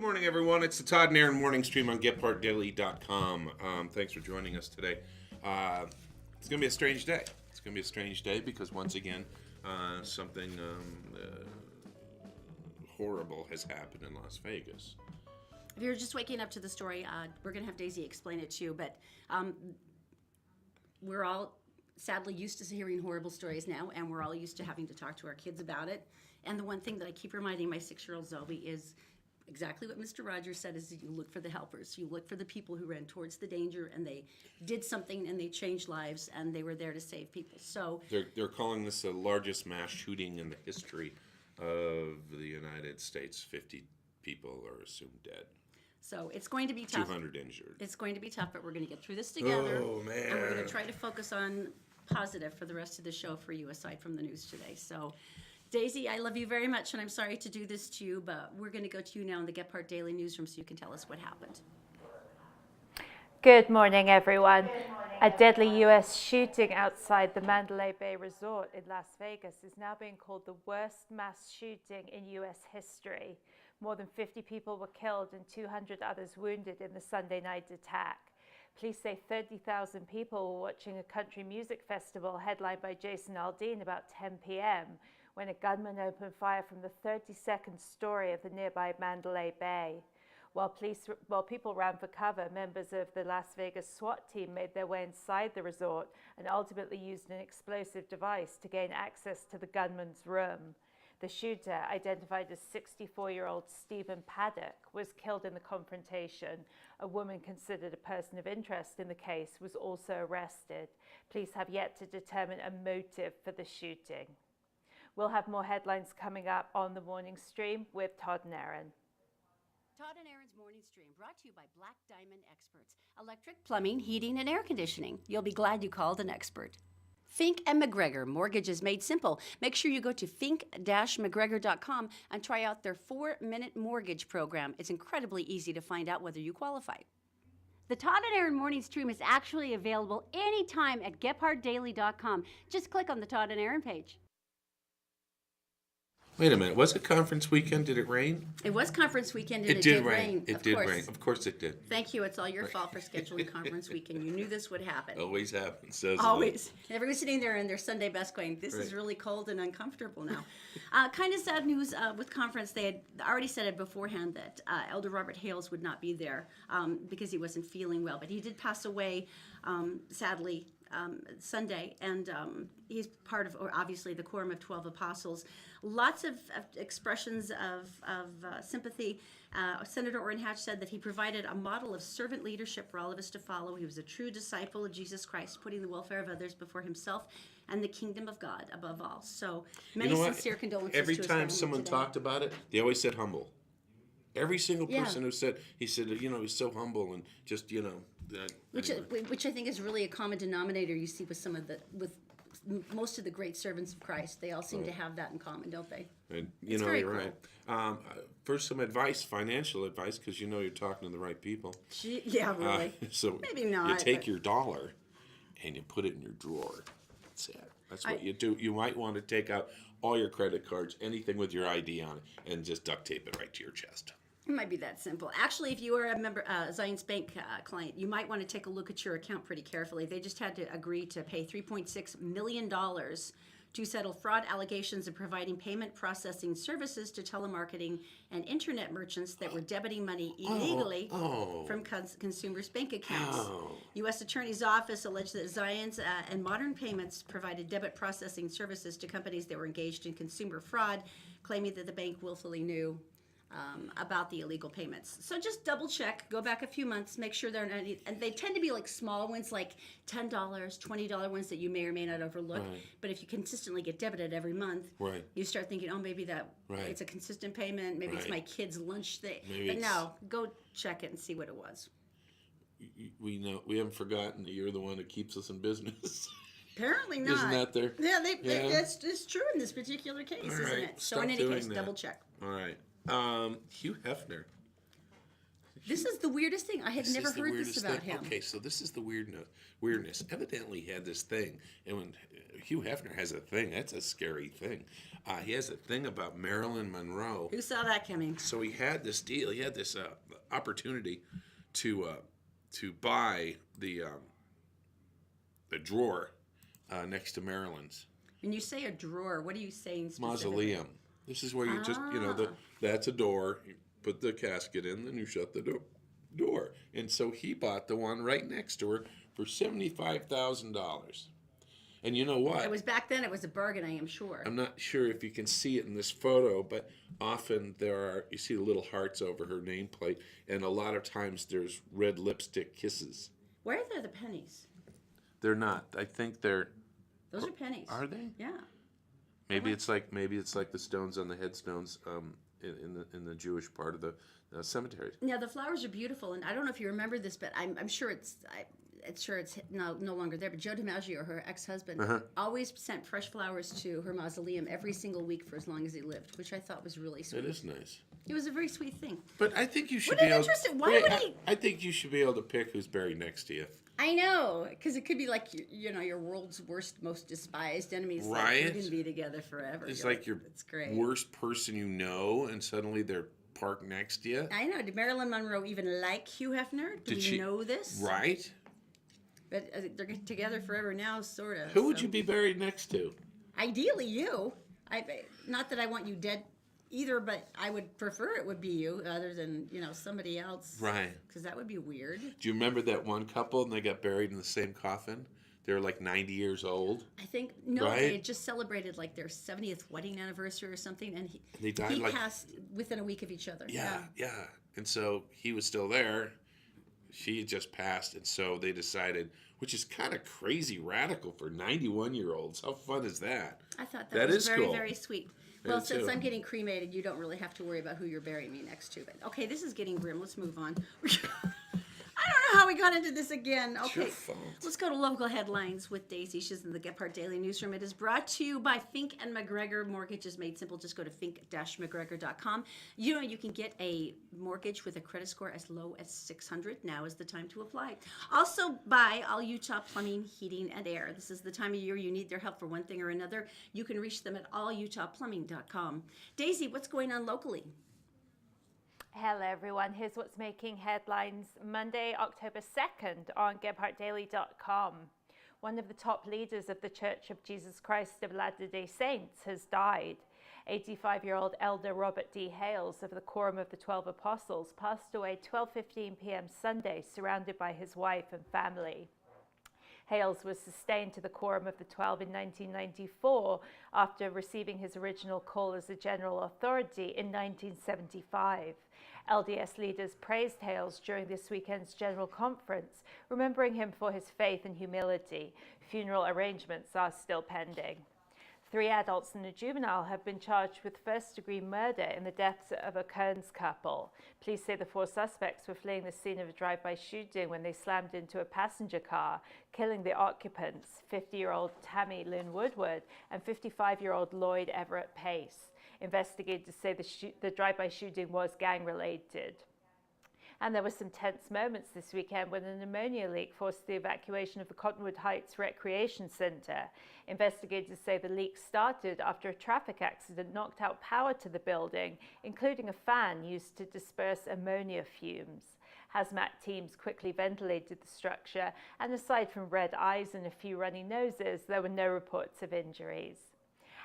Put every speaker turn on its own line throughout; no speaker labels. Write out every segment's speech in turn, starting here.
Good morning, everyone. It's the Todd and Erin morning stream on GetPartDaily.com. Thanks for joining us today. It's going to be a strange day. It's going to be a strange day because, once again, something horrible has happened in Las Vegas.
If you're just waking up to the story, we're going to have Daisy explain it to you, but we're all sadly used to hearing horrible stories now, and we're all used to having to talk to our kids about it. And the one thing that I keep reminding my 6-year-old Zoe is exactly what Mr. Rogers said, is that you look for the helpers. You look for the people who ran towards the danger, and they did something, and they changed lives, and they were there to save people. So
They're calling this the largest mass shooting in the history of the United States. 50 people are assumed dead.
So it's going to be tough.
200 injured.
It's going to be tough, but we're going to get through this together.
Oh, man.
And we're going to try to focus on positive for the rest of the show for you, aside from the news today. So, Daisy, I love you very much, and I'm sorry to do this to you, but we're going to go to you now in the Get Part Daily newsroom so you can tell us what happened.
Good morning, everyone. A deadly U.S. shooting outside the Mandalay Bay Resort in Las Vegas is now being called the worst mass shooting in U.S. history. More than 50 people were killed and 200 others wounded in the Sunday night attack. Police say 30,000 people were watching a country music festival headlined by Jason Aldean about 10 p.m. when a gunman opened fire from the 32nd story of the nearby Mandalay Bay. While people ran for cover, members of the Las Vegas SWAT team made their way inside the resort and ultimately used an explosive device to gain access to the gunman's room. The shooter, identified as 64-year-old Stephen Paddock, was killed in the confrontation. A woman considered a person of interest in the case was also arrested. Police have yet to determine a motive for the shooting. We'll have more headlines coming up on the morning stream with Todd and Erin.
Todd and Erin's morning stream brought to you by Black Diamond Experts. Electric, plumbing, heating, and air conditioning. You'll be glad you called an expert. Fink and McGregor, mortgages made simple. Make sure you go to fink-mcgregor.com and try out their 4-minute mortgage program. It's incredibly easy to find out whether you qualify. The Todd and Erin morning stream is actually available anytime at getpartdaily.com. Just click on the Todd and Erin page.
Wait a minute. Was it conference weekend? Did it rain?
It was conference weekend and
It did rain. It did rain. Of course it did.
Thank you. It's all your fault for scheduling conference weekend. You knew this would happen.
Always happens, doesn't it?
Always. Everyone's sitting there in their Sunday best going, this is really cold and uncomfortable now. Kind of sad news with conference. They had already said it beforehand that Elder Robert Hales would not be there because he wasn't feeling well. But he did pass away, sadly, Sunday, and he's part of, or obviously, the Quorum of 12 Apostles. Lots of expressions of sympathy. Senator Orrin Hatch said that he provided a model of servant leadership for all of us to follow. He was a true disciple of Jesus Christ, putting the welfare of others before himself and the kingdom of God above all. So many sincere condolences
Every
to his
time
family
someone
today.
talked about it, they always said humble. Every single person who said, he's so humble and just, anyway.
Which I think is really a common denominator you see with most of the great servants of Christ. They all seem to have that in common, don't they?
And you're right. First, some advice, financial advice, because you're talking to the right people.
Yeah, really.
So
maybe not.
You take your dollar and you put it in your drawer. That's it. That's what you do. You might want to take out all your credit cards, anything with your ID on it, and just duct tape it right to your chest.
It might be that simple. Actually, if you are a member, Zions Bank client, you might want to take a look at your account pretty carefully. They just had to agree to pay $3.6 million to settle fraud allegations of providing payment processing services to telemarketing and internet merchants that were debiting money illegally from consumers' bank accounts. U.S. Attorney's Office alleged that Zions and Modern Payments provided debit processing services to companies that were engaged in consumer fraud, claiming that the bank willfully knew about the illegal payments. So just double check, go back a few months, make sure they're not, and they tend to be like small ones, like $10, $20 ones that you may or may not overlook. Right. But if you consistently get debited every month, you start thinking, oh, maybe it's a consistent payment, maybe it's my kid's lunch thing. But no, go check it and see what it was.
We haven't forgotten that you're the one that keeps us in business.
Apparently not.
Isn't that there?
Yeah, it's true in this particular case, isn't it? So in any case, double check.
All right. Hugh Hefner.
This is the weirdest thing. I had
This
never
is the
heard this
weirdest
about
thing.
him.
Okay, so this is the weirdness. Evidently, he had this thing, and when Hugh Hefner has a thing, that's a scary thing. He has a thing about Marilyn Monroe.
Who saw that coming?
So he had this deal. He had this opportunity to buy the drawer next to Marilyn's
When you say a drawer, what are you saying specifically?
mausoleum. This is where you just that's a door. You put the casket in, then you shut the door. And so he bought the one right next to her for $75,000. And you know what?
It was back then. It was a bargain, I am sure.
I'm not sure if you can see it in this photo, but often you see the little hearts over her nameplate, and a lot of times there's red lipstick kisses.
Where are there the pennies?
They're not. I think they're.
Those are pennies.
Are they?
Yeah.
Maybe it's like the stones on the headstones in the Jewish part of the cemeteries.
Now the flowers are beautiful, and I don't know if you remember this, but I'm sure it's no longer there. But Joe DiMaggio, her ex-husband, always sent fresh flowers to her mausoleum every single week for as long as he lived, which I thought was really sweet.
It is nice.
It was a very sweet thing.
But I think you should
What
be
an
able.
interesting- why would he-
I think you should be able to pick who's buried next to you.
I know, because it could be like your world's worst, most despised enemies. Like,
Right.
we're gonna be together forever.
It's
You're
like your
it's great.
worst person you know, and suddenly they're parked next to you.
I know. Did Marilyn Monroe even like Hugh Hefner? Do
Did
we
she
know this?
Right?
But they're together forever now, sort of.
Who would you be buried next to?
Ideally, you. Not that I want you dead either, but I would prefer it would be you, other than somebody else.
Right.
Because that would be weird.
Do you remember that one couple and they got buried in the same coffin? They were like 90 years old.
I think no,
Right?
they had just celebrated like their 70th wedding anniversary or something, and
They died
he
like
passed within a week of each other.
yeah. And so he was still there. She had just passed, and so they decided, which is kind of crazy radical for 91-year-olds. How fun is that?
I thought
That
was
is
very,
cool.
very sweet.
I
Well,
do
since
too.
I'm getting cremated, you don't really have to worry about who you're burying me next to. But okay, this is getting grim. Let's move on. I don't know how we got into this again.
It's your
Okay,
fault.
let's go to local headlines with Daisy. She's in the Gephardt Daily Newsroom. It is brought to you by Fink and McGregor. Mortgage is made simple. Just go to fink-mcgregor.com. You can get a mortgage with a credit score as low as 600. Now is the time to apply. Also by All Utah Plumbing, Heating, and Air. This is the time of year you need their help for one thing or another. You can reach them at allutahplumbing.com. Daisy, what's going on locally?
Hello everyone, here's what's making headlines Monday, October 2nd on GephardtDaily.com. One of the top leaders of the Church of Jesus Christ of Latter-day Saints has died. 85-year-old Elder Robert D. Hales of the Quorum of the 12 Apostles passed away 12:15 p.m. Sunday, surrounded by his wife and family. Hales was sustained to the Quorum of the 12 in 1994 after receiving his original call as a general authority in 1975. LDS leaders praised Hales during this weekend's general conference, remembering him for his faith and humility. Funeral arrangements are still pending. 3 adults and a juvenile have been charged with first-degree murder in the deaths of a Kearns couple. Police say the 4 suspects were fleeing the scene of a drive-by shooting when they slammed into a passenger car, killing the occupants, 50-year-old Tammy Lynn Woodward and 55-year-old Lloyd Everett Pace. Investigators say the drive-by shooting was gang-related. And there were some tense moments this weekend when an ammonia leak forced the evacuation of the Cottonwood Heights Recreation Center. Investigators say the leak started after a traffic accident knocked out power to the building, including a fan used to disperse ammonia fumes. Hazmat teams quickly ventilated the structure, and aside from red eyes and a few runny noses, there were no reports of injuries.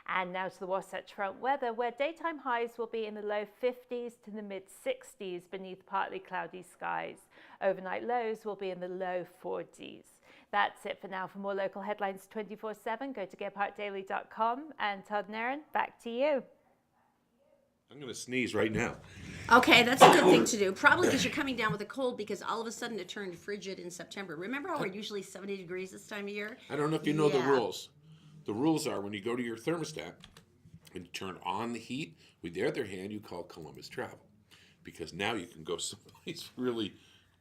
And now to the Wasatch Front weather, where daytime highs will be in the low 50s to the mid 60s beneath partly cloudy skies. Overnight lows will be in the low 40s. That's it for now. For more local headlines 24/7, go to GephardtDaily.com. And Todd and Erin, back to you.
I'm going to sneeze right now.
Okay, that's a good thing to do. Probably because you're coming down with a cold because all of a sudden it turned frigid in September. Remember how we're usually 70 degrees this time of year?
I don't know if you know the
Yeah.
rules. The rules are when you go to your thermostat and you turn on the heat, with the other hand, you call Columbus Travel. Because now you can go someplace really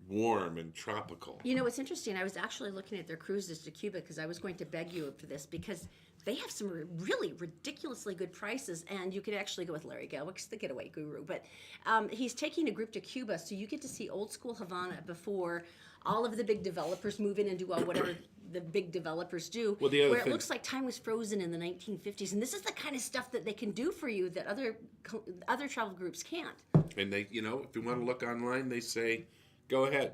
warm and tropical.
You know, it's interesting. I was actually looking at their cruises to Cuba because I was going to beg you for this because they have some really ridiculously good prices, and you could actually go with Larry Gelwick's the getaway guru. But he's taking a group to Cuba, so you get to see old school Havana before all of the big developers move in and do whatever the big developers do.
Well, the other
where
thing,
it looks like time was frozen in the 1950s, and this is the kind of stuff that they can do for you that other travel groups can't.
and they, you know, if you want to look online, they say, go ahead,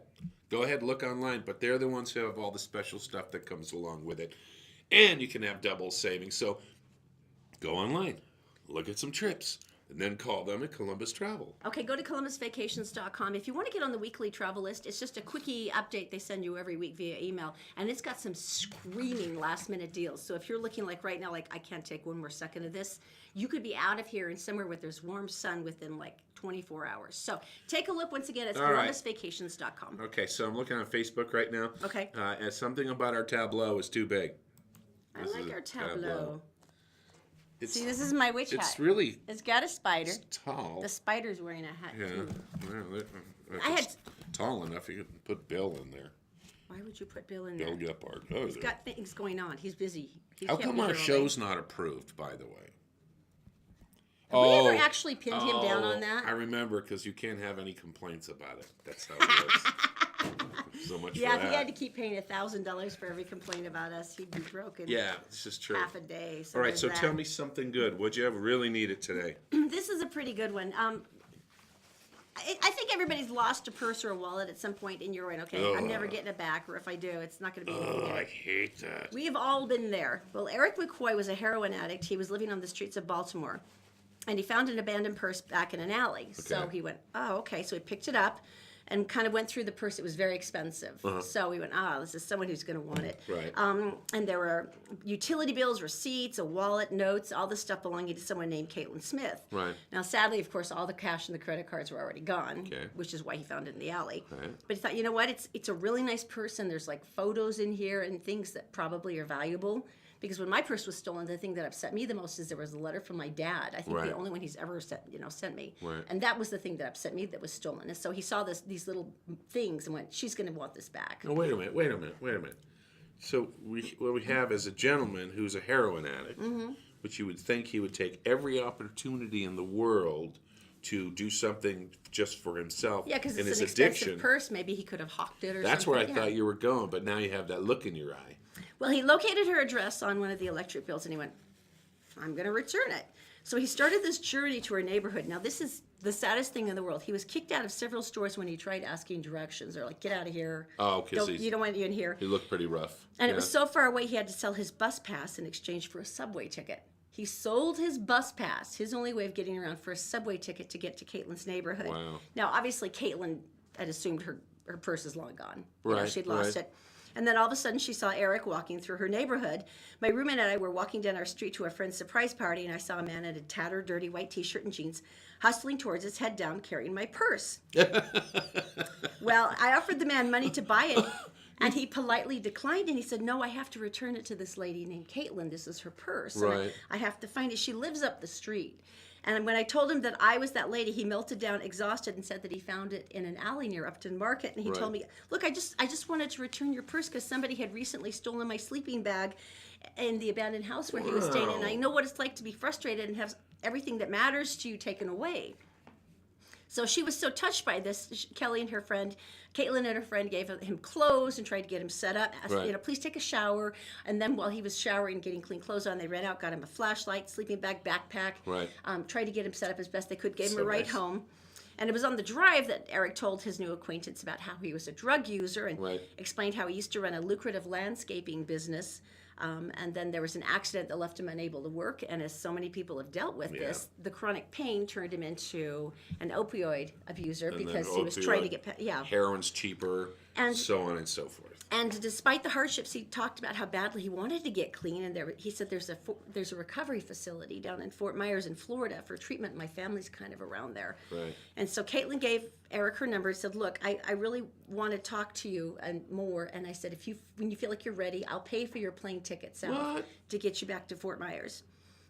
look online. But they're the ones who have all the special stuff that comes along with it, and you can have double savings. So go online, look at some trips, and then call them at Columbus Travel.
Okay, go to columbusvacations.com. If you want to get on the weekly travel list, it's just a quickie update they send you every week via email, and it's got some screaming last-minute deals. So if you're looking like right now, like I can't take one more second of this, you could be out of here and somewhere where there's warm sun within like 24 hours. So take a look once again. It's
All right.
columbusvacations.com.
Okay, so I'm looking on Facebook right now.
Okay.
And something about our tableau is too big.
I
This
like
is
our
a
tableau.
It's,
See, this is my witch hat.
it's really
It's got a spider.
tall.
The spider's wearing a hat
Yeah.
too.
Well, if
I had-
it's tall enough, you could put Bill in there.
Why would you put Bill in
Bill
there?
Gephardt. Oh,
He's got things going on. He's busy. He
how
can't
come
be
our
here all day.
show's not approved, by the way?
Have we ever actually pinned him down on that?
I remember, because you can't have any complaints about it. That's how it works. So much
Yeah,
for
if he
that.
had to keep paying $1,000 for every complaint about us, he'd be broken.
Yeah, this is true.
Half a day. So
All right,
there's
so
that.
tell me something good. What'd you ever really needed today?
This is a pretty good one. I think everybody's lost a purse or a wallet at some point, and you're right. Okay, I'm never getting it back, or if I do, it's not going to be anything
Oh, I
good.
hate that.
We have all been there. Well, Eric McCoy was a heroin addict. He was living on the streets of Baltimore, and he found an abandoned purse back in an alley. So
Okay.
he went, oh, okay. So he picked it up and kind of went through the purse. It was very expensive. So he went, this is someone who's going to want it.
Right.
And there were utility bills, receipts, a wallet, notes, all this stuff belonging to someone named Caitlin Smith.
Right.
Now, sadly, of course, all the cash and the credit cards were already gone,
Okay.
which is why he found it in the alley.
Right.
But he thought, you know what? It's a really nice purse, and there's like photos in here and things that probably are valuable. Because when my purse was stolen, the thing that upset me the most is there was a letter from my dad. I think
Right.
the only one he's ever sent me.
Right.
And that was the thing that upset me that was stolen. And so he saw these little things and went, she's going to want this back.
Oh, wait a minute. So what we have is a gentleman who's a heroin addict, which you would think he would take every opportunity in the world to do something just for himself
Yeah, because
and
it's
his
an expensive
addiction.
purse. Maybe he could have hawked it or
That's
something.
where I
Yeah.
thought you were going, but now you have that look in your eye.
Well, he located her address on one of the electric bills, and he went, I'm going to return it. So he started this journey to her neighborhood. Now, this is the saddest thing in the world. He was kicked out of several stores when he tried asking directions. They're like, get out of here.
Oh, because
You don't want you in here.
he looked pretty rough.
And
Yeah.
it was so far away, he had to sell his bus pass in exchange for a subway ticket. He sold his bus pass, his only way of getting around, for a subway ticket to get to Caitlin's neighborhood.
Wow.
Now, obviously, Caitlin had assumed her purse is long gone. You know,
Right,
she'd lost
right.
it. And then all of a sudden, she saw Eric walking through her neighborhood. My roommate and I were walking down our street to a friend's surprise party, and I saw a man in a tattered, dirty white T-shirt and jeans hustling towards us, head down, carrying my purse. Well, I offered the man money to buy it, and he politely declined, and he said, no, I have to return it to this lady named Caitlin. This is her purse. And
Right.
I have to find it. She lives up the street. And when I told him that I was that lady, he melted down exhausted and said that he found it in an alley near Upton Market. And he told
Right.
me, look, I just wanted to return your purse because somebody had recently stolen my sleeping bag in the abandoned house where he was staying. And I know what it's like to be frustrated and have everything that matters to you taken away. So she was so touched by this. Kelly and her friend, Caitlin and her friend, gave him clothes and tried to get him set up. Asked,
Right.
please take a shower. And then while he was showering and getting clean clothes on, they ran out, got him a flashlight, sleeping bag, backpack.
Right.
Tried to get him set up as best they could. Gave him
So
a ride
nice.
home. And it was on the drive that Eric told his new acquaintance about how he was a drug user and
Right.
explained how he used to run a lucrative landscaping business. And then there was an accident that left him unable to work. And as so many people have dealt with this, the chronic pain turned him into an opioid abuser
And then
because he was trying to
opioid,
get,
heroin's cheaper,
And-
so on and so forth.
And despite the hardships, he talked about how badly he wanted to get clean. And he said there's a recovery facility down in Fort Myers in Florida for treatment. My family's kind of around there.
Right.
And so Caitlin gave Eric her number and said, look, I really want to talk to you and more. And I said, when you feel like you're ready, I'll pay for your plane ticket south
What?
to get you back to Fort Myers.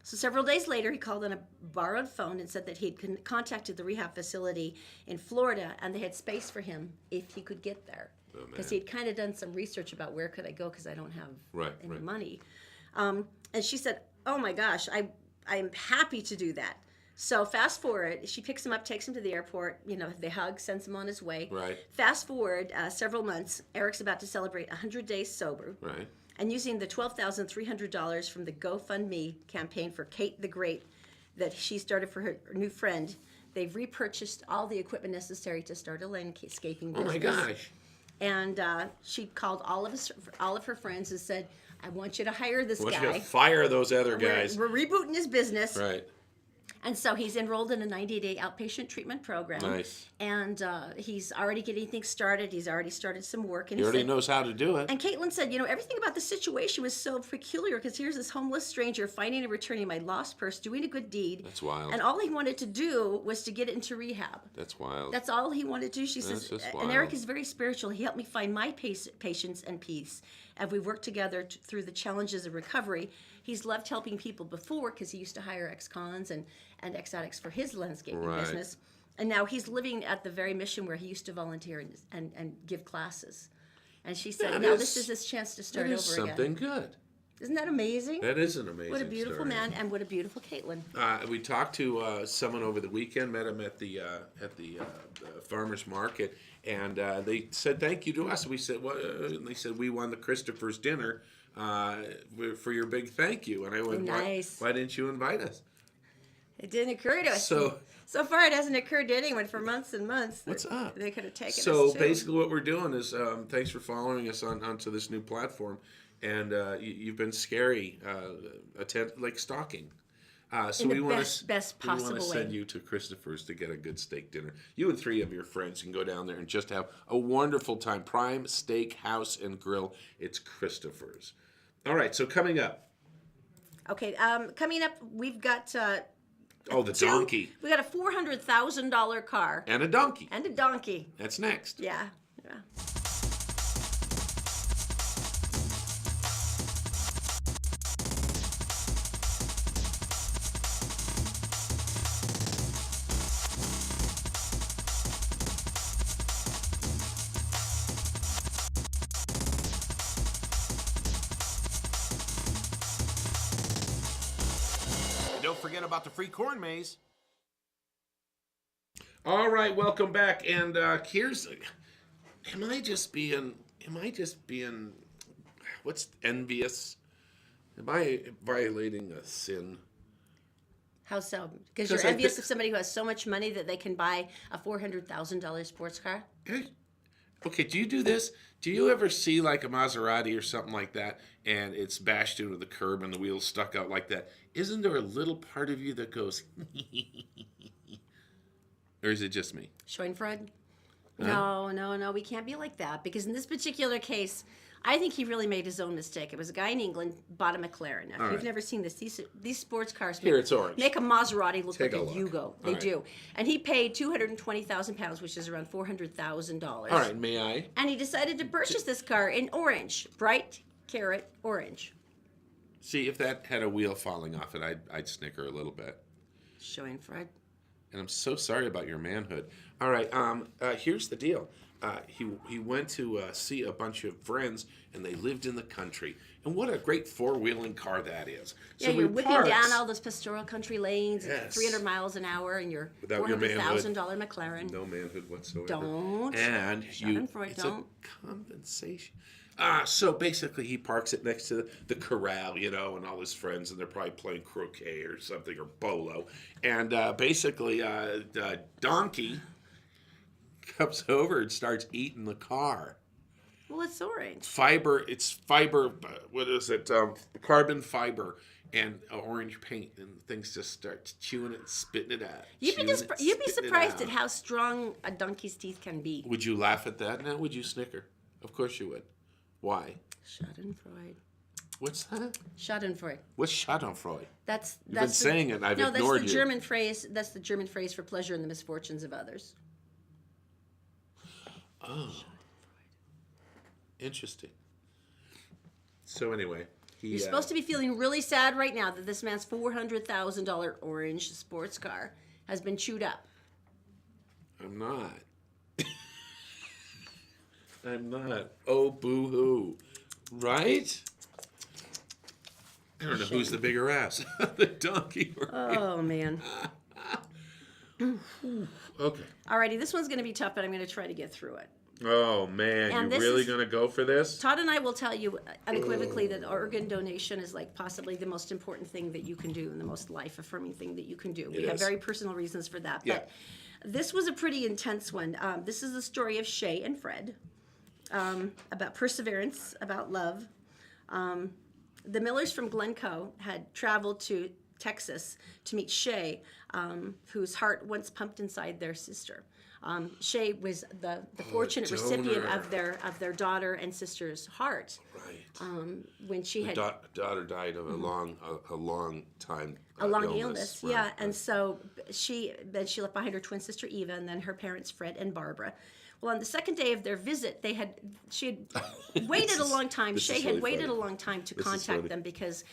So several days later, he called on a borrowed phone and said that he'd contacted the rehab facility in Florida, and they had space for him if he could get there. Because he'd kind of done some research about where could I go because I don't have any money. And she said, "Oh my gosh, I'm happy to do that." So fast forward, she picks him up, takes him to the airport. You know, they hug, sends him on his way.
Right.
Fast forward several months, Eric's about to celebrate 100 days sober.
Right.
And using the $12,300 from the GoFundMe campaign for Kate the Great that she started for her new friend, they've repurchased all the equipment necessary to start a landscaping business.
Oh my gosh.
And she called all of her friends and said, "I want you to hire this
I want
guy.
you to fire those other guys.
We're rebooting his business."
Right.
And so he's enrolled in a 90-day outpatient treatment program.
Nice.
And he's already getting things started. He's already started some work. And
He already knows how to do it.
And Caitlin said, everything about the situation was so peculiar because here's this homeless stranger finding and returning my lost purse, doing a good deed.
That's wild.
And all he wanted to do was to get into rehab.
That's wild.
That's all he wanted to do. She
That's
says,
just
and
wild.
Eric is very spiritual. He helped me find my patience and peace. As we worked together through the challenges of recovery, he's loved helping people before because he used to hire ex-cons and ex-addicts for his landscaping business. And now he's living at the very mission where he used to volunteer and give classes. And she said, this is his chance to start over again.
That is something good.
Isn't that amazing?
That is an amazing
What a beautiful
story.
man and what a beautiful Caitlin.
We talked to someone over the weekend, met him at the farmer's market, and they said thank you to us. We said, "What?" And they said, "We won the Christopher's dinner for your big thank you." And I went,
Nice.
Why didn't you invite us?"
It didn't occur to us.
So
far, it hasn't occurred to anyone for months and months.
What's up?
They could have taken us
So
too.
basically, what we're doing is thanks for following us onto this new platform, and you've been scary, like stalking. So
In the
we want
best
we want
possible
to
way.
send you to Christopher's to get a good steak dinner. You and 3 of your friends can go down there and just have a wonderful time. Prime Steak House and Grill. It's Christopher's. All right. So coming up.
Okay, coming up, we've got
The donkey.
We got a $400,000 car
And a donkey.
and a donkey.
That's next.
Yeah.
Don't forget about the free corn maze. All right, welcome back. And here's, am I just being, what's envious? Am I violating a sin?
How so? Because
'Cause
you're
I
envious
thi-
of somebody who has so much money that they can buy a $400,000 sports car?
Okay, do you do this? Do you ever see like a Maserati or something like that and it's bashed into the curb and the wheels stuck out like that? Isn't there a little part of you that goes, or is it just me?
Schadenfreude? No, we can't be like that because in this particular case, I think he really made his own mistake. It was a guy in England bought a McLaren. Now, if you've never seen this, these sports cars
Here, it's orange.
make a Maserati look
Take
like
a
a
look.
Yugo. They
All right.
do. And he paid £220,000, which is around $400,000.
All right, may I?
And he decided to purchase this car in orange, bright carrot orange.
See, if that had a wheel falling off it, I'd snicker a little bit.
Schadenfreude.
And I'm so sorry about your manhood. All right, here's the deal. He went to see a bunch of friends, and they lived in the country. And what a great four-wheeling car that is.
Yeah,
So
you're
he
whipping
parks-
down all those pastoral country lanes at
Yes.
300 miles an hour in your
Without your
$400,000 McLaren.
No manhood whatsoever.
Don't.
And
Schadenfreude,
it's
don't.
a compensation. So basically, he parks it next to the corral, and all his friends, and they're probably playing croquet or something or bolo. And basically, the donkey comes over and starts eating the car.
Well, it's orange.
It's fiber. What is it? Carbon fiber and orange paint, and things just start chewing it, and spitting it out.
You'd be
spitting
surprised
it
at
out.
how strong a donkey's teeth can be.
Would you laugh at that now? Would you snicker? Of course you would. Why?
Schadenfreude.
What's that?
Schadenfreude.
What's Schadenfreude?
That's
been saying it and I've ignored
that's the
you.
German phrase. That's the German phrase for pleasure in the misfortunes of others.
Oh. Interesting. So anyway.
You're supposed to be feeling really sad right now that this man's $400,000 orange sports car has been chewed up.
I'm not. I'm not. Oh, boo-hoo. Right? I don't know who's the bigger ass, the donkey or
Oh, man.
Okay.
Alrighty, this one's going to be tough, but I'm going to try to get through it.
Oh, man.
And
You're
this
really
is-
going to go for this?
Todd and I will tell you unequivocally that organ donation is like possibly the most important thing that you can do and the most life-affirming thing that you can do. We have
is.
very personal reasons for that.
Yeah.
But this was a pretty intense one. This is the story of Shay and Fred, about perseverance, about love. The Millers from Glencoe had traveled to Texas to meet Shay, whose heart once pumped inside their sister. Shay was the fortunate recipient
donor.
of their daughter and sister's heart.
Right.
When she had
Daughter died of a long time
a long illness,
Right,
yeah,
right.
and so she left behind her twin sister Eva, and then her parents Fred and Barbara. Well, on the second day of their visit, she had waited a long time.
this is
Shay had
really
waited
funny.
a long time to
This is
contact
funny.
them because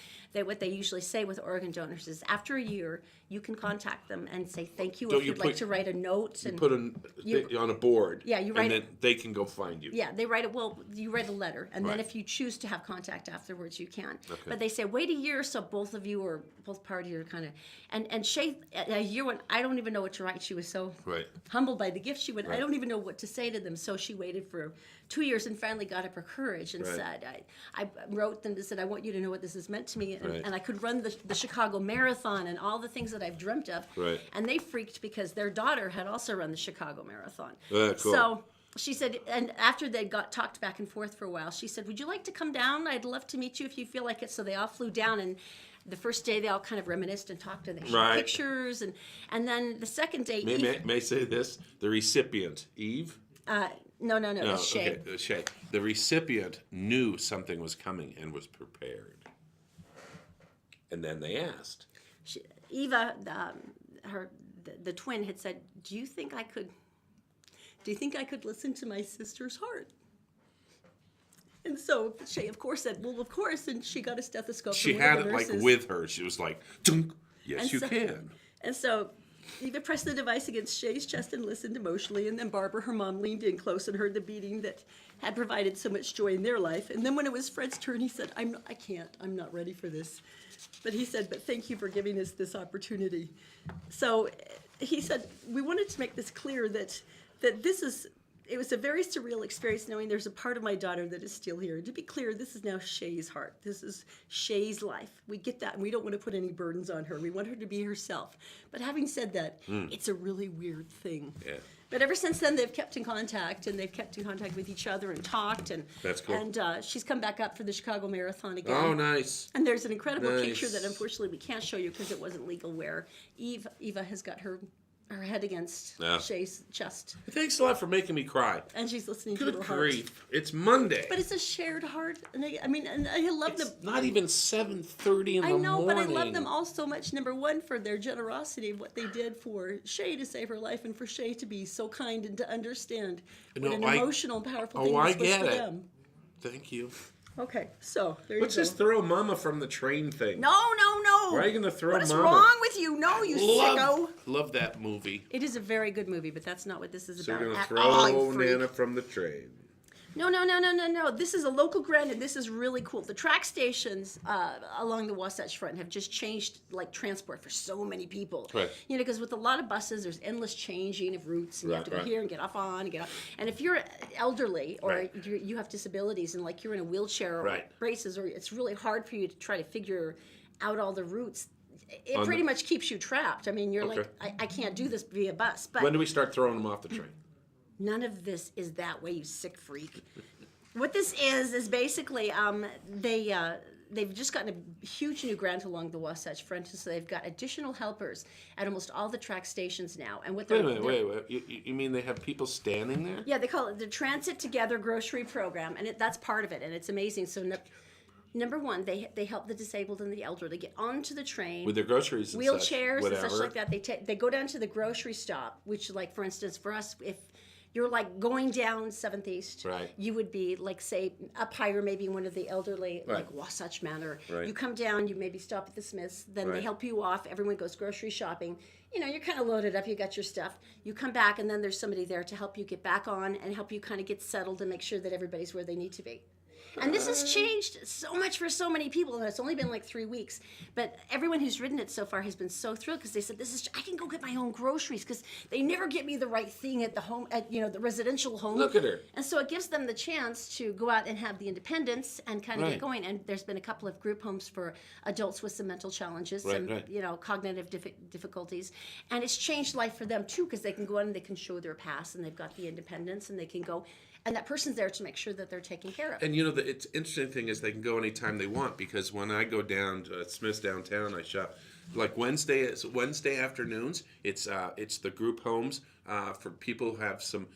what they usually say with organ donors is after a year you can contact them and say thank you, or
Don't
if
you
you'd like
put-
to write a note and
Put on a board.
Yeah, you write
And
it-
then they can go find you.
yeah, they write it. Well, you write a letter, and then
Right.
if you choose to have contact afterwards, you can.
Okay.
But they say wait a year, so both of you or both parties are kind of. And Shay, a year went. I don't even know what to write. She was so
Right.
humbled by the gift. She went. I
Right.
don't even know what to say to them. So she waited for 2 years and finally got up her courage and
Right.
said, I wrote them and said, I want you to know what this has meant to me, and,
Right.
and I could run the Chicago Marathon and all the things that I've dreamt of.
Right.
And they freaked because their daughter had also run the Chicago Marathon.
Cool.
So she said, and after they got talked back and forth for a while, she said, would you like to come down? I'd love to meet you if you feel like it. So they all flew down, and the first day they all kind of reminisced and talked, and they showed
Right.
pictures, and then the second day,
May I say this? The recipient, Eve?
no, it's Shay.
Okay, Shay. The recipient knew something was coming and was prepared. And then they asked.
Eva, the twin, had said, do you think I could listen to my sister's heart? And so Shay, of course, said, well, of course, and she got a stethoscope.
She
from one
had
of
it
the
like
nurses.
with her. She was like, dunk. Yes,
And
you
so-
can.
And so Eva pressed the device against Shay's chest and listened emotionally, and then Barbara, her mom, leaned in close and heard the beating that had provided so much joy in their life. And then when it was Fred's turn, he said, I'm not ready for this. But he said, but thank you for giving us this opportunity. So he said, we wanted to make this clear that it was a very surreal experience knowing there's a part of my daughter that is still here. To be clear, this is now Shay's heart. This is Shay's life. We get that, and we don't want to put any burdens on her. We want her to be herself. But having said that, it's a really weird thing.
Yeah.
But ever since then, they've kept in contact, and they've kept in contact with each other and talked. And
That's cool.
And she's come back up for the Chicago Marathon again.
Oh, nice.
And there's an incredible
Nice.
picture that unfortunately we can't show you because it wasn't legal, where Eva has got her head against
Yeah.
Shay's chest,
Thanks a lot for making me cry.
and she's listening to
Good
her heart.
grief. It's Monday.
But it's a shared heart, and I love
It's
them.
not even 7:30 in the
I know,
morning.
but I love them all so much. Number one, for their generosity of what they did for Shay to save her life, and for Shay to be so kind and to understand
No,
what an
I-
emotional and powerful
Oh,
thing
I
this was
get
for
it.
them.
Thank you.
Okay, so there
Let's
you go.
just throw Mama from the train thing.
No.
Why are you gonna throw
What is
Mama?
wrong with you? No, you sicko.
Love that movie.
It is a very good movie, but that's not what this is
So
about
you're gonna
at all,
throw
you freak.
Nana from the train.
No. This is a local grant, and this is really cool. The track stations along the Wasatch Front have just changed like transport for so many people.
Right.
Because with a lot of buses, there's endless changing of routes, and you have to go
Right.
here and get off on and get off. And if you're elderly or
Right.
you have disabilities and like you're in a wheelchair or
Right.
braces, or it's really hard for you to try to figure out all the routes. It
On
pretty
the-
much keeps you trapped. I mean, you're
Okay.
like, I can't do this via bus. But
When do we start throwing them off the train?
none of this is that way, you sick freak. What this is basically they've just gotten a huge new grant along the Wasatch Front, so they've got additional helpers at almost all the track stations now. And what
Wait
they're
a minute, wait. You mean they have people standing there?
yeah, they call it the Transit Together Grocery Program, and that's part of it, and it's amazing. So number one, they help the disabled and the elderly get onto the train.
With their groceries and
Wheelchairs
such,
and such
whatever.
like that. They go down to the grocery stop, which, like, for instance, for us, if you're like going down 7th East.
Right.
You would be like, say, up higher, maybe one of the elderly,
Right.
like Wasatch Manor.
Right.
You come down, you maybe stop at the Smiths, then they
Right.
help you off. Everyone goes grocery shopping. You know, you're kind of loaded up, you got your stuff. You come back, and then there's somebody there to help you get back on and help you kind of get settled and make sure that everybody's where they need to be. And this has changed so much for so many people, and it's only been like 3 weeks. But everyone who's ridden it so far has been so thrilled because they said, I can go get my own groceries because they never get me the right thing at the home, at the residential home.
Look at her.
And so it gives them the chance to go out and have the independence and kind of
Right.
get going. And there's been a couple of group homes for adults with some mental challenges,
Right,
some
right.
cognitive difficulties, and it's changed life for them too because they can go out and they can show their past and they've got the independence and they can go. And that person's there to make sure that they're taken care of.
And it's interesting thing is they can go anytime they want, because when I go down to Smith's downtown, I shop like Wednesday afternoons. It's the group homes for people who have some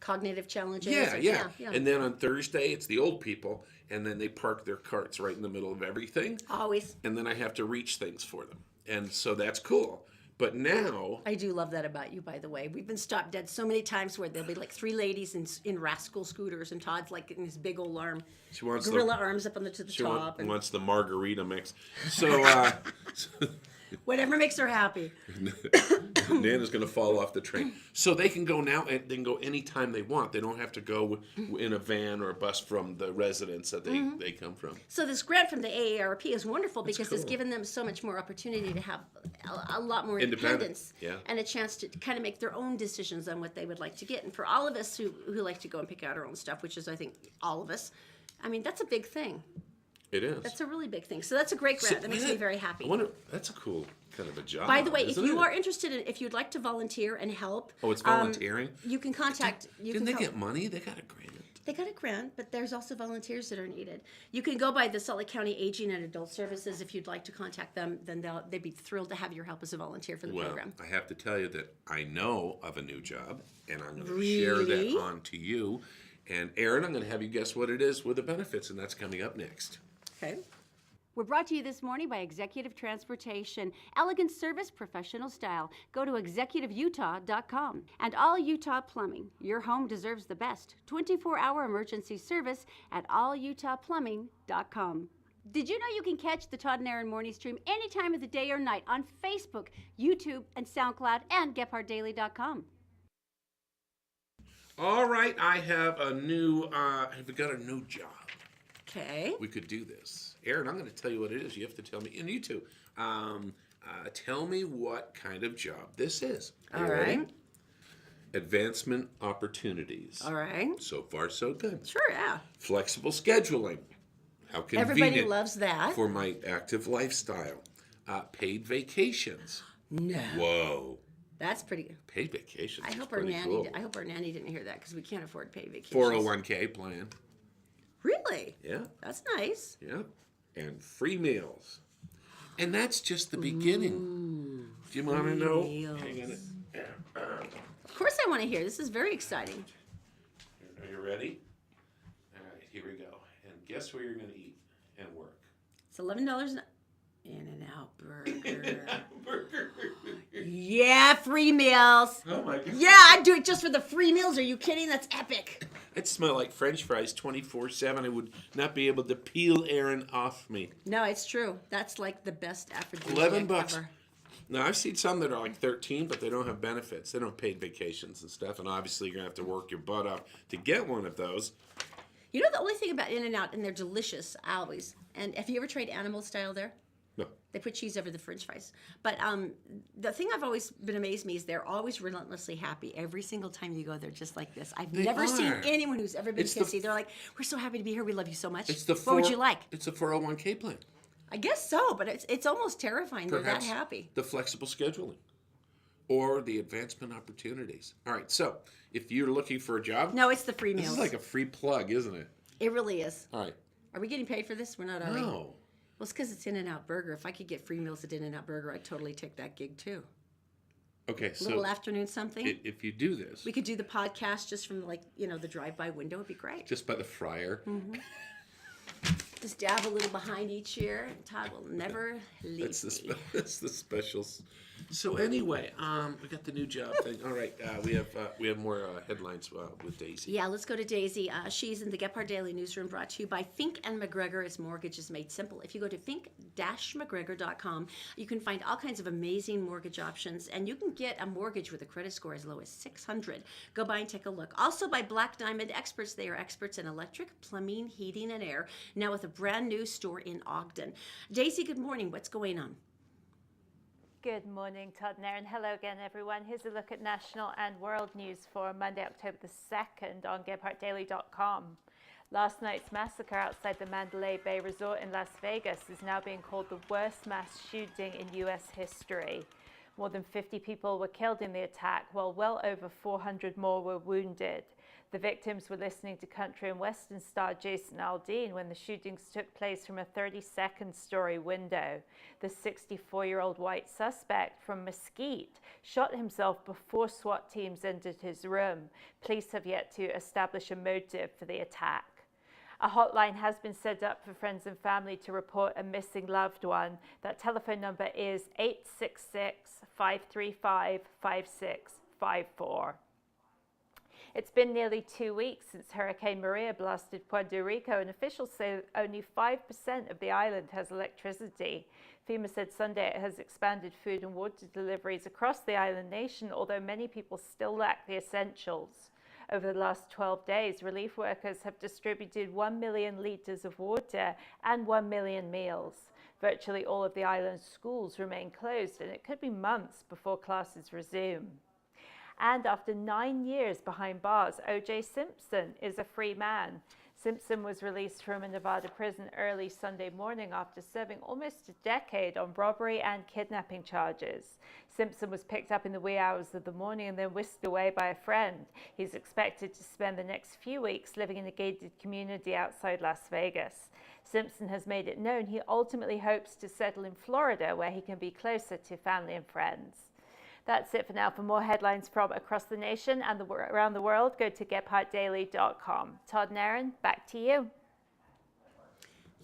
Cognitive challenges.
yeah. And then on Thursday it's the old people, and then they park their carts right in the middle of everything.
Always.
And then I have to reach things for them, and so that's cool. But now,
I do love that about you, by the way. We've been stopped dead so many times where there'll be like 3 ladies in rascal scooters, and Todd's like in his big old arm,
she wants
gorilla arms up on to the
she
top, and
wants the margarita mix. So
whatever makes her happy.
Nana's going to fall off the train. So they can go now, and they can go anytime they want. They don't have to go in a van or a bus from the residence that they come from.
So this grant from the AARP is wonderful because it's
cool.
given them so much more opportunity to have a lot more
Independent,
independence
yeah.
and a chance to kind of make their own decisions on what they would like to get. And for all of us who like to go and pick out our own stuff, which is, I think, all of us, I mean, that's a big thing.
It is.
That's a really big thing. So that's a great grant. That makes me very happy.
I wonder, that's a grant kind of a job.
By the way, if
isn't
you
it?
are interested if you'd like to volunteer and help.
Oh, it's volunteering?
You can contact.
Didn't they get money? They got a grant.
They got a grant, but there's also volunteers that are needed. You can go by the Salt Lake County Aging and Adult Services if you'd like to contact them. Then they'd be thrilled to have your help as a volunteer for the
Well,
program.
I have to tell you that I know of a new job, and I'm going to
Really?
share that on to you. And Erin, I'm going to have you guess what it is with the benefits, and that's coming up next.
Okay. We're brought to you this morning by Executive Transportation. Elegant service, professional style. Go to executiveutah.com. And All Utah Plumbing. Your home deserves the best. 24-hour emergency service at allutahplumbing.com. Did you know you can catch the Todd and Erin morning stream any time of the day or night on Facebook, YouTube, and SoundCloud, and GephardtDaily.com.
All right, I have a new. I've got a new job.
Okay.
We could do this, Erin. I'm going to tell you what it is. You have to tell me, and you too. Tell me what kind of job this is. Are you ready?
right.
Advancement opportunities.
All right.
So far, so good.
Sure, yeah.
Flexible scheduling. How convenient.
Everybody loves that.
For my active lifestyle. Paid vacations.
No.
Whoa.
That's pretty.
Paid vacations.
I
is
hope our
pretty
nanny.
cool.
I hope our nanny didn't hear that because we can't afford paid vacations.
401k plan.
Really?
Yeah.
That's nice.
Yeah. And free meals. And that's just the beginning. Do you want to know?
meals.
Hang on.
Of course, I want to hear. This is very exciting.
Are you ready? All right, here we go. And guess where you're going to eat and work?
It's $11 an In-N-Out Burger.
Burger.
Yeah, free meals.
Oh my God.
Yeah, I'd do it just for the free meals. Are you kidding? That's epic.
I'd smell like French fries 24/7. I would not be able to peel Erin off me.
No, it's true. That's like the best aphrodisiac
$11.
ever.
Now, I've seen some that are like 13, but they don't have benefits. They don't have paid vacations and stuff. And obviously, you're going to have to work your butt off to get one of those.
You know the only thing about In-N-Out, and they're delicious always. And have you ever tried animal style there?
No.
They put cheese over the French fries. But the thing I've always been amazed me is they're always relentlessly happy every single time you go there, just like this. I've never seen
are.
anyone who's ever been
It's the
pissy. They're like, "We're so happy to be here. We love you so much."
It's the
what would you like?
It's a 401k plan.
I guess so, but it's almost terrifying.
Perhaps
They're that happy.
the flexible scheduling or the advancement opportunities. All right, so if you're looking for a job,
No, it's the free
this
meals.
is like a free plug, isn't it?
It really is.
All right.
Are we getting paid for this? We're not, are we?
No.
Well, it's because it's In-N-Out Burger. If I could get free meals at In-N-Out Burger, I'd totally take that gig too.
Okay,
A little
so
afternoon something.
if you do this,
We could do the podcast just from the drive-by window. It'd be great.
just by the fryer,
Just dab a little behind each ear, and Todd will never leave
that's
me.
that's the special So anyway, we got the new job thing. All right, we have more headlines with Daisy.
Yeah, let's go to Daisy. She's in the Gephardt Daily Newsroom, brought to you by Fink and McGregor. It's mortgages made simple. If you go to fink-mcgregor.com, you can find all kinds of amazing mortgage options, and you can get a mortgage with a credit score as low as 600. Go by and take a look. Also by Black Diamond Experts. They are experts in electric, plumbing, heating, and air, now with a brand new store in Ogden. Daisy, good morning. What's going on?
Good morning, Todd and Erin. Hello again, everyone. Here's a look at national and world news for Monday, October the 2nd on GephartDaily.com. Last night's massacre outside the Mandalay Bay Resort in Las Vegas is now being called the worst mass shooting in U.S. history. More than 50 people were killed in the attack, while well over 400 more were wounded. The victims were listening to country and western star Jason Aldean when the shootings took place from a 32nd story window. The 64-year-old white suspect from Mesquite shot himself before SWAT teams entered his room. Police have yet to establish a motive for the attack. A hotline has been set up for friends and family to report a missing loved one. That telephone number is 866-535-5654. It's been nearly 2 weeks since Hurricane Maria blasted Puerto Rico, and officials say only 5% of the island has electricity. FEMA said Sunday it has expanded food and water deliveries across the island nation, although many people still lack the essentials. Over the last 12 days, relief workers have distributed 1 million litres of water and 1 million meals. Virtually all of the island's schools remain closed, and it could be months before classes resume. And after 9 years behind bars, O.J. Simpson is a free man. Simpson was released from a Nevada prison early Sunday morning after serving almost a decade on robbery and kidnapping charges. Simpson was picked up in the wee hours of the morning and then whisked away by a friend. He's expected to spend the next few weeks living in a gated community outside Las Vegas. Simpson has made it known he ultimately hopes to settle in Florida, where he can be closer to family and friends. That's it for now. For more headlines from across the nation and around the world, go to GephartDaily.com. Todd and Erin, back to you.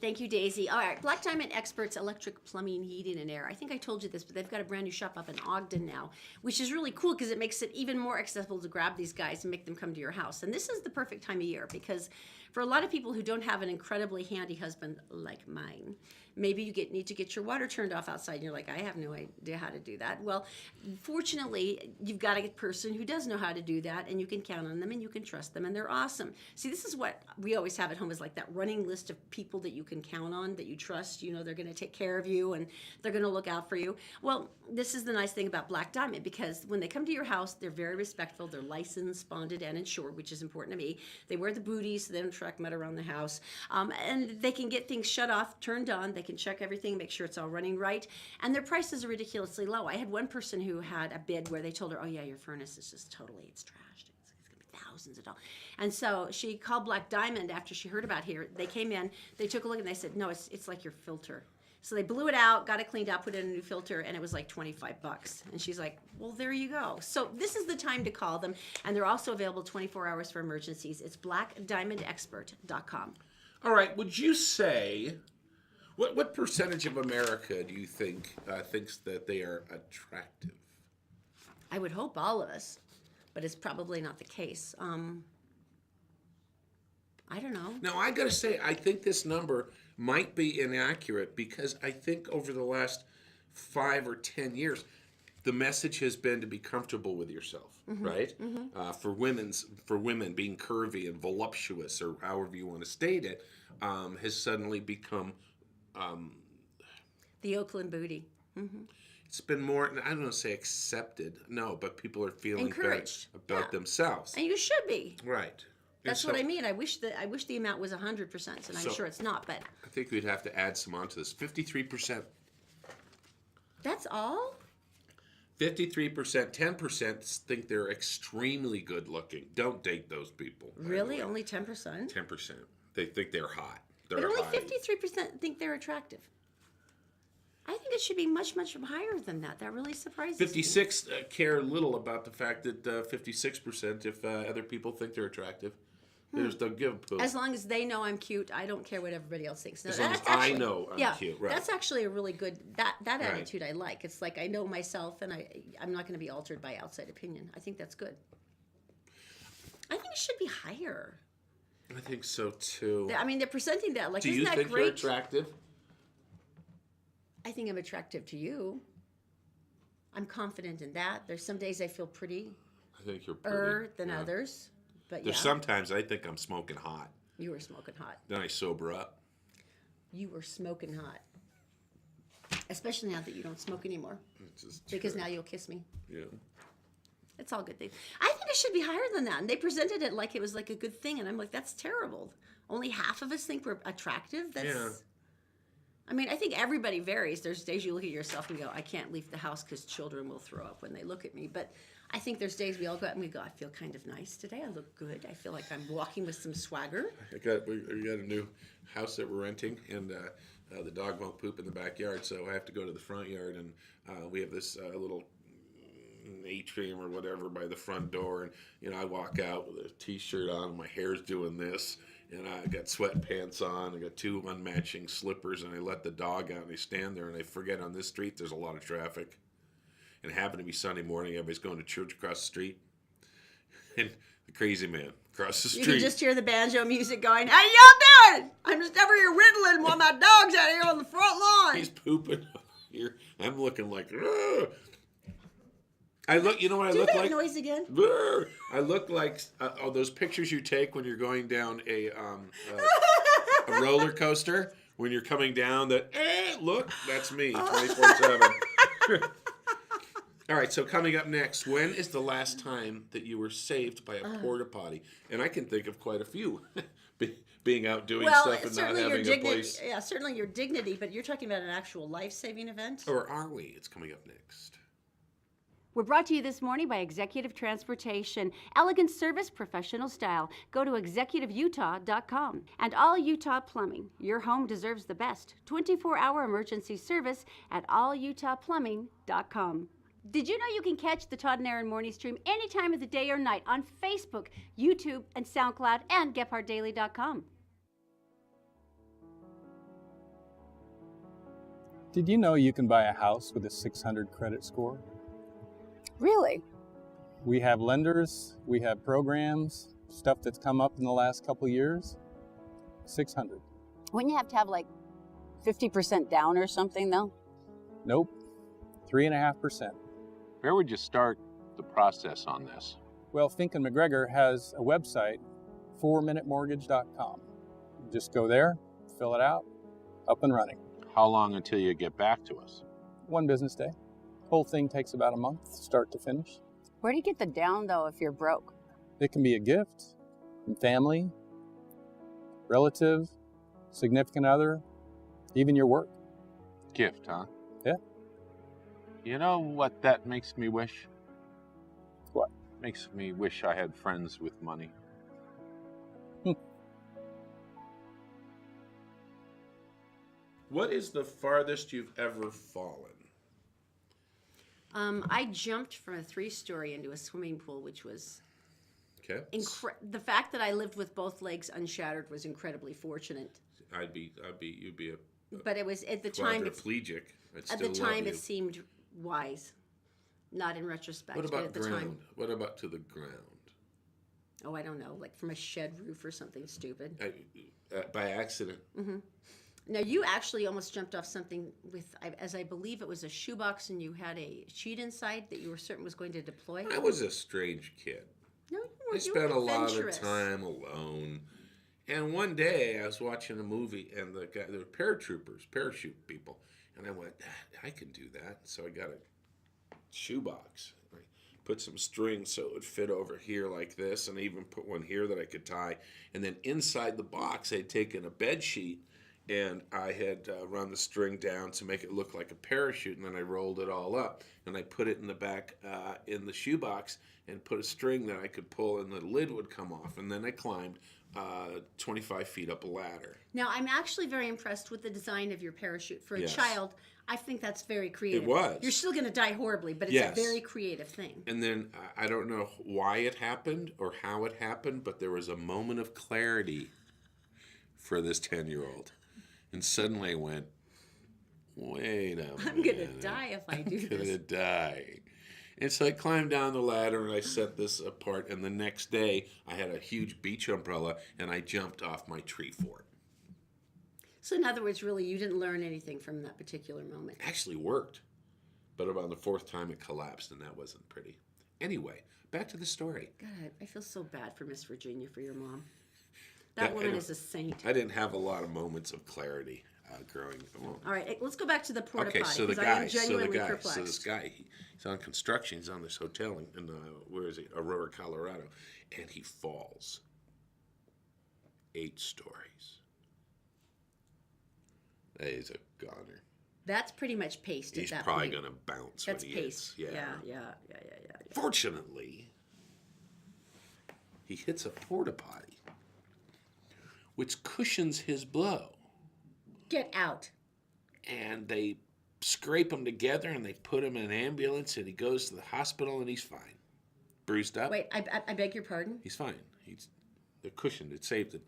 Thank you, Daisy. All right, Black Diamond Experts, electric, plumbing, heating, and air. I think I told you this, but they've got a brand new shop up in Ogden now, which is really cool because it makes it even more accessible to grab these guys and make them come to your house. And this is the perfect time of year because for a lot of people who don't have an incredibly handy husband like mine, maybe you need to get your water turned off outside and you're like, I have no idea how to do that. Well, fortunately, you've got a person who does know how to do that, and you can count on them and you can trust them, and they're awesome. See, this is what we always have at home, is like that running list of people that you can count on, that you trust. You know they're going to take care of you and they're going to look out for you. Well, this is the nice thing about Black Diamond, because when they come to your house, they're very respectful. They're licensed, bonded, and insured, which is important to me. They wear the booties so they don't track mud around the house. And they can get things shut off, turned on. They can check everything, make sure it's all running right. And their prices are ridiculously low. I had one person who had a bid where they told her, oh yeah, your furnace is just totally, it's trashed. It's going to be thousands of dollars. And so she called Black Diamond after she heard about here. They came in, they took a look, and they said, no, it's like your filter. So they blew it out, got it cleaned out, put in a new filter, and it was like $25. And she's like, well, there you go. So this is the time to call them. And they're also available 24 hours for emergencies. It's blackdiamondexpert.com.
All right, would you say, what percentage of America do you think thinks that they are attractive?
I would hope all of us, but it's probably not the case. I don't know.
Now, I got to say, I think this number might be inaccurate because I think over the last 5 or 10 years, the message has been to be comfortable with yourself, right? Mm-hmm. For women, being curvy and voluptuous, or however you want to state it, has suddenly become
the Oakland booty. Mm-hmm.
It's been more, I don't want to say accepted, no, but people are feeling
encouraged
about themselves.
And you should be.
Right.
That's what I mean. I wish the amount was 100%, and I'm sure it's not, but
I think we'd have to add some onto this. 53%.
That's all?
53%, 10% think they're extremely good looking. Don't date those people.
Really? Only 10%?
10%. They think they're hot.
But only 53% think they're attractive. I think it should be much, much higher than that. That really surprises me.
56 care little about the fact that 56% if other people think they're attractive. They just don't give a poop.
As long as they know I'm cute, I don't care what everybody else thinks.
As long as I know I'm cute, right?
That's actually a really good that attitude I like. It's like I know myself, and I'm not going to be altered by outside opinion. I think that's good. I think it should be higher.
I think so too.
I mean, they're presenting that like,
Do
isn't
you
that
think
great?
you're attractive?
I think I'm attractive to you. I'm confident in that. There's some days I feel pretty
I think you're pretty
than others, but
There's sometimes I think I'm smoking hot.
You were smoking hot.
Then I sober up.
You were smoking hot. Especially now that you don't smoke anymore. Because now you'll kiss me.
Yeah.
It's all good things. I think it should be higher than that. And they presented it like it was like a good thing. And I'm like, that's terrible. Only half of us think we're attractive? I mean, I think everybody varies. There's days you look at yourself and go, I can't leave the house because children will throw up when they look at me. But I think there's days we all go out and we go, I feel kind of nice today. I look good. I feel like I'm walking with some swagger.
We got a new house that we're renting, and the dog won't poop in the backyard, so I have to go to the front yard, and we have this little atrium or whatever by the front door, and I walk out with a t-shirt on, and my hair's doing this, and I got sweatpants on, I got two unmatching slippers, and I let the dog out, and I stand there, and I forget on this street there's a lot of traffic. And it happened to be Sunday morning. Everybody's going to church across the street. And the crazy man across the street.
You can just hear the banjo music going, hey, y'all doing? I'm just over here whittling while my dog's out here on the front lawn.
He's pooping here. I'm looking like, ugh. I look, you know what I look like?
Do that noise again.
Ugh. I look like those pictures you take when you're going down a roller coaster. When you're coming down look, that's me, 24/7. All right, so coming up next, when is the last time that you were saved by a porta potty? And I can think of quite a few, being out doing stuff and not having a place.
Yeah, certainly your dignity, but you're talking about an actual life-saving event?
Or are we? It's coming up next.
We're brought to you this morning by Executive Transportation. Elegant service, professional style. Go to executiveutah.com. And All Utah Plumbing. Your home deserves the best. 24-hour emergency service at allutahplumbing.com. Did you know you can catch the Todd and Erin morning stream any time of the day or night on Facebook, YouTube, and SoundCloud, and GephardtDaily.com?
Did you know you can buy a house with a 600 credit score?
Really?
We have lenders, we have programs, stuff that's come up in the last couple of years. 600.
Wouldn't you have to have like 50% down or something though?
Nope. 3.5%.
Where would you start the process on this?
Well, Fink and McGregor has a website, 4minutemortgage.com. Just go there, fill it out, up and running.
How long until you get back to us?
1 business day. Whole thing takes about a month, start to finish.
Where do you get the down though if you're broke?
It can be a gift from family, relative, significant other, even your work.
Gift, huh?
Yeah.
You know what that makes me wish?
What?
Makes me wish I had friends with money.
What is the farthest you've ever fallen?
I jumped from a 3-story into a swimming pool, which was
Okay.
the fact that I lived with both legs unshattered was incredibly fortunate.
You'd be a
But it was at the time.
quadriplegic. I'd
At the
still love
time,
you.
it seemed wise, not in retrospect.
What
but
about
at the
ground?
time,
What about to the ground?
oh, I don't know, like from a shed roof or something stupid.
By accident.
Now you actually almost jumped off something with, as I believe it was a shoebox, and you had a sheet inside that you were certain was going to deploy.
I was a strange kid.
No, you
I
weren't. You
spent
were
a lot of
adventurous.
time alone. And one day I was watching a movie, and there were paratroopers, parachute people, and I went, I can do that. So I got a shoebox. I put some string so it would fit over here like this, and I even put one here that I could tie. And then inside the box, I'd taken a bed sheet and I had run the string down to make it look like a parachute, and then I rolled it all up, and I put it in the back in the shoebox, and put a string that I could pull, and the lid would come off, and then I climbed 25 feet up a ladder.
Now, I'm actually very impressed with the design of your parachute. For a
Yes.
child, I think that's very creative.
It was.
You're still going to die horribly, but it's
Yes.
a very creative thing.
And then I don't know why it happened or how it happened, but there was a moment of clarity for this 10-year-old. And suddenly I went, wait a minute.
I'm going to die if I do
I'm going to
this.
die. And so I climbed down the ladder and I set this apart. And the next day I had a huge beach umbrella and I jumped off my tree fort.
So, in other words, really, you didn't learn anything from that particular moment.
Actually worked. But about the fourth time it collapsed and that wasn't pretty. Anyway, back to the story.
God, I feel so bad for Miss Virginia, for your mom. That woman is a saint.
I didn't have a lot of moments of clarity growing up.
All right, let's go back to the porta
Okay,
potty,
so the
because I am
guy,
genuinely perplexed.
so this guy, he's on construction. He's on this hotel in where is he? Aurora, Colorado, and he falls 8 stories. That is a goner.
That's pretty much paste
He's
at that
probably
point.
going to bounce
That's
when he
paste.
hits.
Yeah.
Fortunately, he hits a porta potty, which cushions his blow.
Get out.
And they scrape him together and they put him in an ambulance and he goes to the hospital and he's fine. Bruised up.
Wait, I beg your pardon?
He's fine. They're cushioned. It saved it.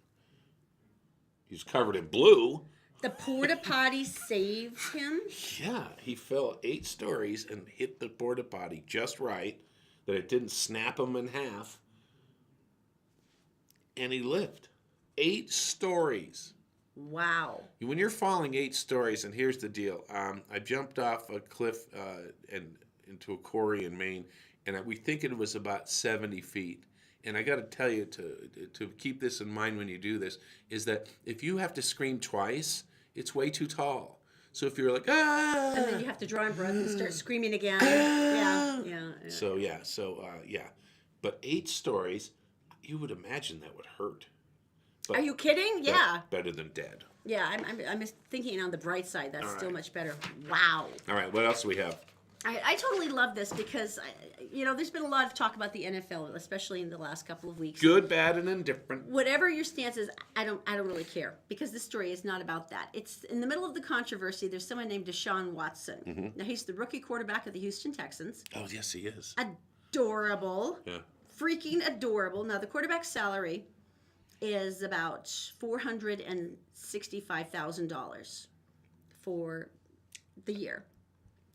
He's covered in blue.
The porta potty saved him?
Yeah, he fell 8 stories and hit the porta potty just right, that it didn't snap him in half. And he lived. 8 stories.
Wow.
When you're falling 8 stories, and here's the deal. I jumped off a cliff and into a quarry in Maine, and we think it was about 70 feet. And I got to tell you, to keep this in mind when you do this, is that if you have to scream twice, it's way too tall. So if you're like, ah!
And then you have to draw in breath and start screaming again.
Ah!
Yeah.
So, yeah. But 8 stories, you would imagine that would hurt. But
Are you kidding? Yeah.
better than dead.
Yeah, I'm just thinking on the bright side. That's
All
still
right.
much better. Wow.
All right, what else do we have?
I totally love this because, there's been a lot of talk about the NFL, especially in the last couple of weeks.
Good, bad, and indifferent.
Whatever your stance is, I don't really care because this story is not about that. It's in the middle of the controversy. There's someone named Deshaun Watson.
Mm-hmm.
Now he's the rookie quarterback of the Houston Texans.
Oh, yes, he is.
Adorable.
Yeah.
Freaking adorable. Now the quarterback's salary is about $465,000 for the year.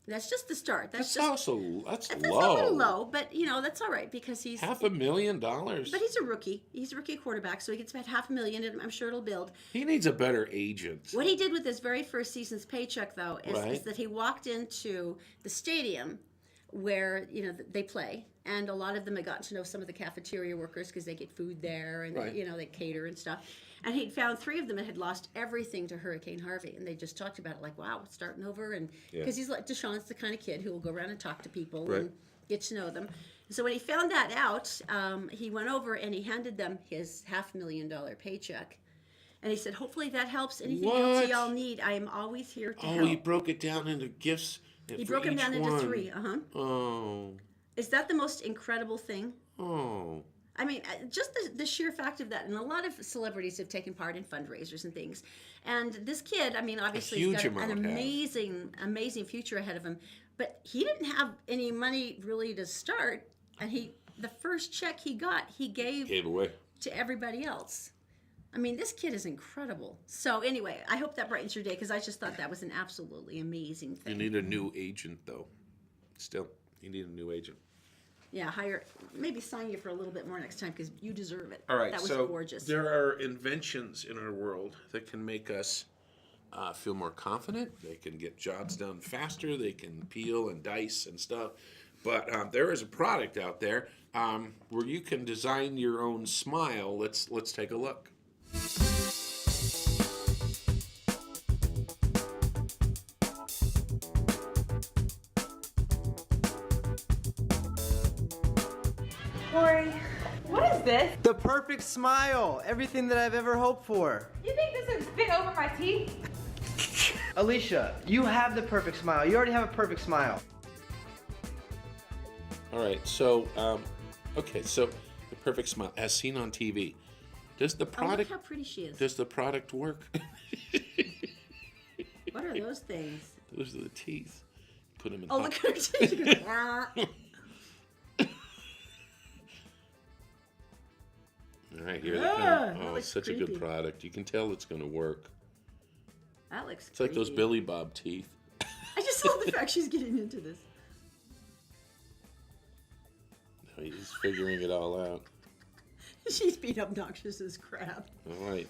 That's just the start. That's
That's
low.
low.
A little low, but that's all right because he's
$500,000.
But he's a rookie. He's a rookie quarterback, so he gets about $500,000, and I'm sure it'll build.
He needs a better agent.
What he did with his very first season's paycheck, though, is
Right.
that he walked into the stadium where they play, and a lot of them had gotten to know some of the cafeteria workers because they get food there, and
Right.
they cater and stuff. And he'd found 3 of them that had lost everything to Hurricane Harvey, and they just talked about it like, wow, it's starting over, and because he's like Deshaun's the kind of kid who will go around and talk to people
Right.
and get to know them. So when he found that out, he went over and he handed them his $500,000 paycheck. And he said, hopefully that helps. Anything else
What?
y'all need, I am always here to
Oh,
help.
he broke it down into gifts.
He
for
broke them
each
down into
one.
3.
Oh.
Is that the most incredible thing?
Oh.
I mean, just the sheer fact of that. And a lot of celebrities have taken part in fundraisers and things. And this kid, I mean, obviously he's
huge
got an
amount have.
amazing future ahead of him. But he didn't have any money really to start. And the first check he got, he gave
Away.
to everybody else. I mean, this kid is incredible. So anyway, I hope that brightens your day because I just thought that was an absolutely amazing
You
thing.
need a new agent, though. Still, you need a new agent.
Yeah, maybe sign you for a little bit more next time because you deserve it.
All right,
That was
so
gorgeous.
there are inventions in our world that can make us feel more confident. They can get jobs done faster. They can peel and dice and stuff. But there is a product out there where you can design your own smile. Let's take a look.
Corey, what is this?
The perfect smile. Everything that I've ever hoped for.
You think this is a bit
over my teeth?
Alicia, you have the perfect smile. You already have a perfect smile.
All right, so, okay, so the perfect smile, as seen on TV. Does the
Oh, look
product,
how pretty she is.
does the product work?
What are those things?
Those are the teeth. Put them in
Oh,
hot-
look at her teeth. She goes, "Ah."
All right, here they
Ah,
come.
that
Oh,
looks
it's such a
creepy.
good product. You can tell it's going to work.
That looks
It's like those
creepy.
Billy Bob teeth.
I just love the fact she's getting into this.
He's figuring it all out.
She's being obnoxious as crap.
All right.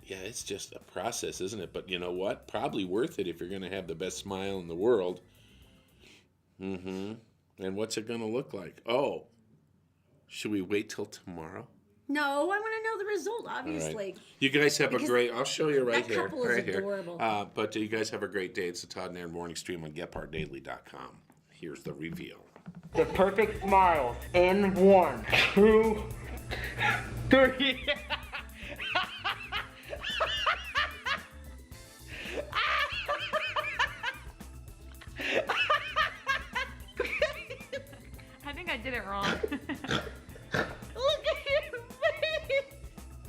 Yeah, it's just a process, isn't it? But you know what? Probably worth it if you're going to have the best smile in the world. Mm-hmm. And what's it going to look like? Oh, should we wait till tomorrow?
No, I want to know the result,
All
obviously.
right. You guys have a
Because
great. I'll show you right
that
here.
couple is
Right here.
adorable.
But you guys have a great day. It's the Todd and Erin morning stream on GetPartDaily.com. Here's the reveal.
The perfect smile in 1, 2, 3.
I think I did it wrong.
Look at your face.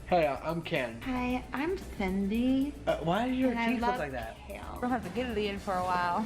Hey, I'm Ken.
Hi, I'm Cindy.
Why do your
and I
teeth look
love
like that?
kale.
We'll have to get it in for a while.